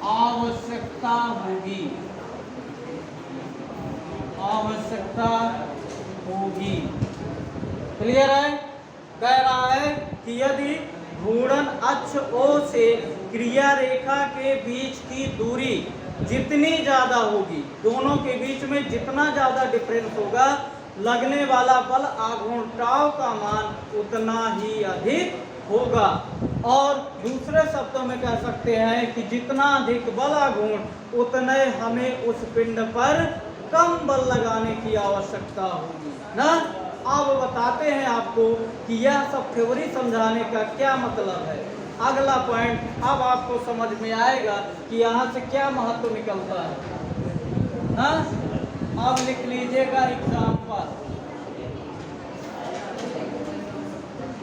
आवश्यकता होगी। क्लियर है? कह रहा है कि यदि घूर्णन अक्ष O से क्रिया रेखा के बीच की दूरी जितनी ज्यादा होगी, दोनों के बीच में जितना ज्यादा डिफरेंस होगा, लगने वाला बल आघूर्ण टाउ का मान उतना ही अधिक होगा। और दूसरे शब्दों में कह सकते हैं कि जितना अधिक बल आघूर्ण उतने हमें उस पिंड पर कम बल लगाने की आवश्यकता होगी ना। अब बताते हैं आपको कि यह सब थ्योरी समझाने का क्या मतलब है। अगला पॉइंट अब आपको समझ में आएगा कि यहाँ से क्या महत्व निकलता है ना। अब लिख लीजिएगा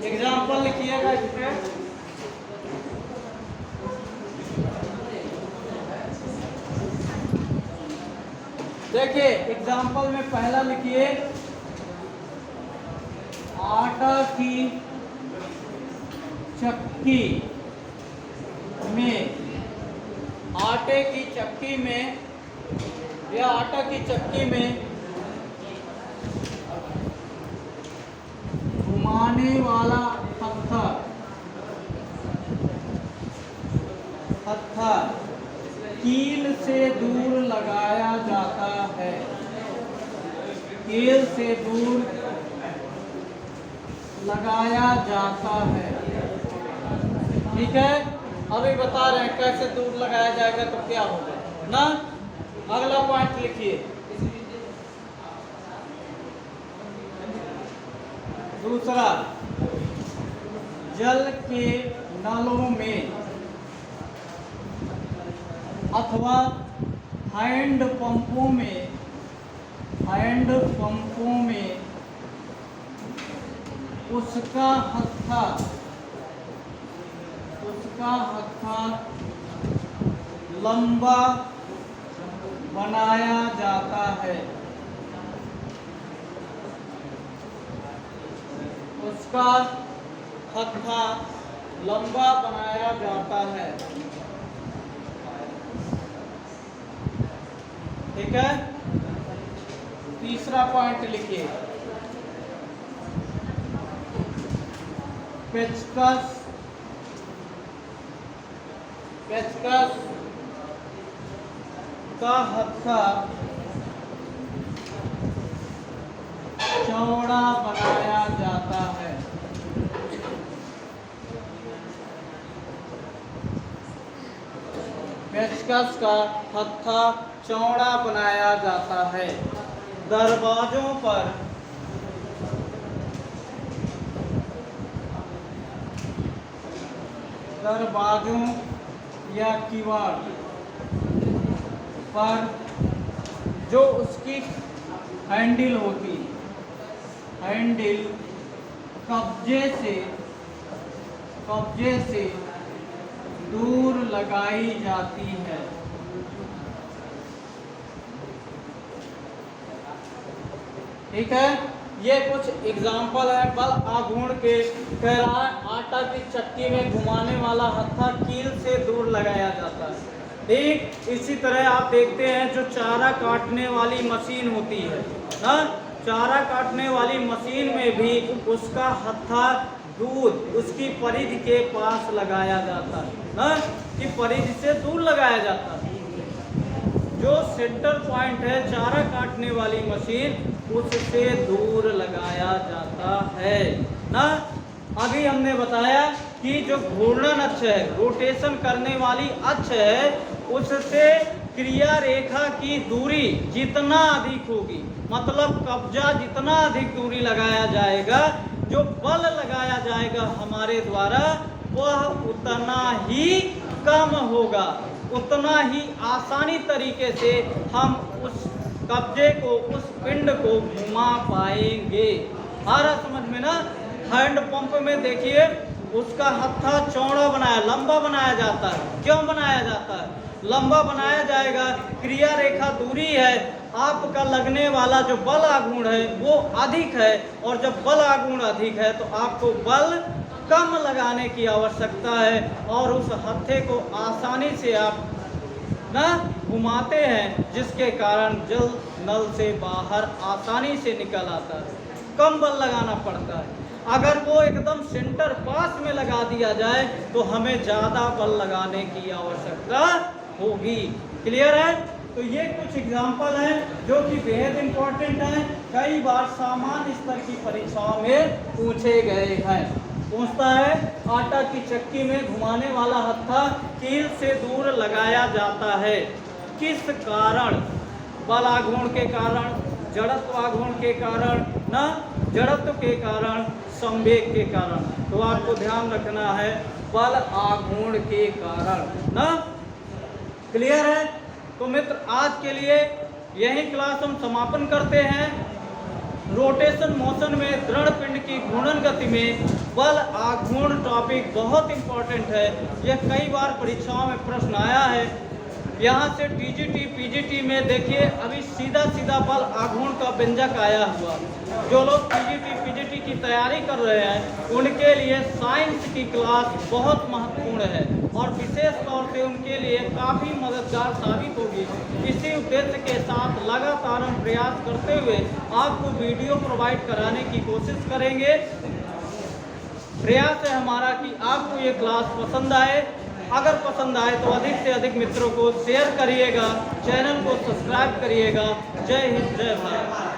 एग्जाम्पल लिखिएगा इसमें। देखिए एग्जाम्पल में पहला लिखिए, आटा की चक्की में, आटे की चक्की में या आटा की चक्की में घुमाने वाला पत्थर कील से दूर लगाया जाता है, कील से दूर लगाया जाता है। ठीक है? अभी बता रहे हैं कैसे दूर लगाया जाएगा तो क्या होगा ना। अगला पॉइंट लिखिए, दूसरा, जल के नलों में अथवा हैंड पंपों में उसका हत्था लंबा बनाया जाता है। उसका हत्था लंबा बनाया जाता है। ठीक है, तीसरा पॉइंट लिखिए, पेचकस का हत्था चौड़ा बनाया जाता है। पेचकस का हत्था चौड़ा बनाया जाता है। दरवाजों या किवाड़ पर जो उसकी हैंडल होती, हैंडल कब्जे से दूर लगाई जाती है। ठीक है, ये कुछ एग्जाम्पल है बल आघूर्ण के। कह रहा है आटा की चक्की में घुमाने वाला हत्था कील से दूर लगाया जाता है। ठीक इसी तरह आप देखते हैं जो चारा काटने वाली मशीन होती है ना, चारा काटने वाली मशीन में भी उसका हत्था दूध उसकी परिधि के पास लगाया जाता है ना, कि परिधि से दूर लगाया जाता है। जो सेंटर पॉइंट है चारा काटने वाली मशीन उससे दूर लगाया जाता है ना। अभी हमने बताया कि जो घूर्णन अक्ष है, रोटेशन करने वाली अक्ष है, उससे क्रिया रेखा की दूरी जितना अधिक होगी, मतलब कब्जा जितना अधिक दूरी लगाया जाएगा, जो बल लगाया जाएगा हमारे द्वारा वह उतना ही कम होगा, उतना ही आसानी तरीके से हम उस कब्जे को, उस पिंड को घुमा पाएंगे। आ रहा समझ में ना। हैंड पंप में देखिए उसका हत्था चौड़ा बनाया, लंबा बनाया जाता है। क्यों बनाया जाता है? लंबा बनाया जाएगा, क्रिया रेखा दूरी है, आपका लगने वाला जो बल आघूर्ण है वो अधिक है, और जब बल आघूर्ण अधिक है तो आपको बल कम लगाने की आवश्यकता है, और उस हत्थे को आसानी से आप ना घुमाते हैं, जिसके कारण जल नल से बाहर आसानी से निकल आता है। कम बल लगाना पड़ता है। अगर वो एकदम सेंटर पास में लगा दिया जाए तो हमें ज़्यादा बल लगाने की आवश्यकता होगी। क्लियर है? तो ये कुछ एग्जाम्पल हैं जो कि बेहद इम्पोर्टेंट हैं, कई बार सामान्य स्तर की परीक्षाओं में पूछे गए हैं। पूछता है आटा की चक्की में घुमाने वाला हत्था कील से दूर लगाया जाता है, किस कारण? बल आघूर्ण के कारण, जड़त्व आघूर्ण के कारण ना, जड़त्व के कारण, संवेग के कारण। तो आपको ध्यान रखना है बल आघूर्ण के कारण ना। क्लियर है? तो मित्र आज के लिए यही क्लास हम समापन करते हैं। रोटेशन मोशन में दृढ़ पिंड की घूर्णन गति में बल आघूर्ण टॉपिक बहुत इंपॉर्टेंट है। यह कई बार परीक्षाओं में प्रश्न आया है। यहाँ से टीजीटी पीजीटी में देखिए अभी सीधा सीधा बल आघूर्ण का व्यंजक आया हुआ। जो लोग टीजीटी पीजीटी की तैयारी कर रहे हैं उनके लिए साइंस की क्लास बहुत महत्वपूर्ण है और विशेष तौर से उनके लिए काफ़ी मददगार साबित होगी। इसी उद्देश्य के साथ लगातार हम प्रयास करते हुए आपको वीडियो प्रोवाइड कराने की कोशिश करेंगे। प्रयास है हमारा कि आपको ये क्लास पसंद आए। अगर पसंद आए तो अधिक से अधिक मित्रों को शेयर करिएगा, चैनल को सब्सक्राइब करिएगा। जय हिंद, जय भारत।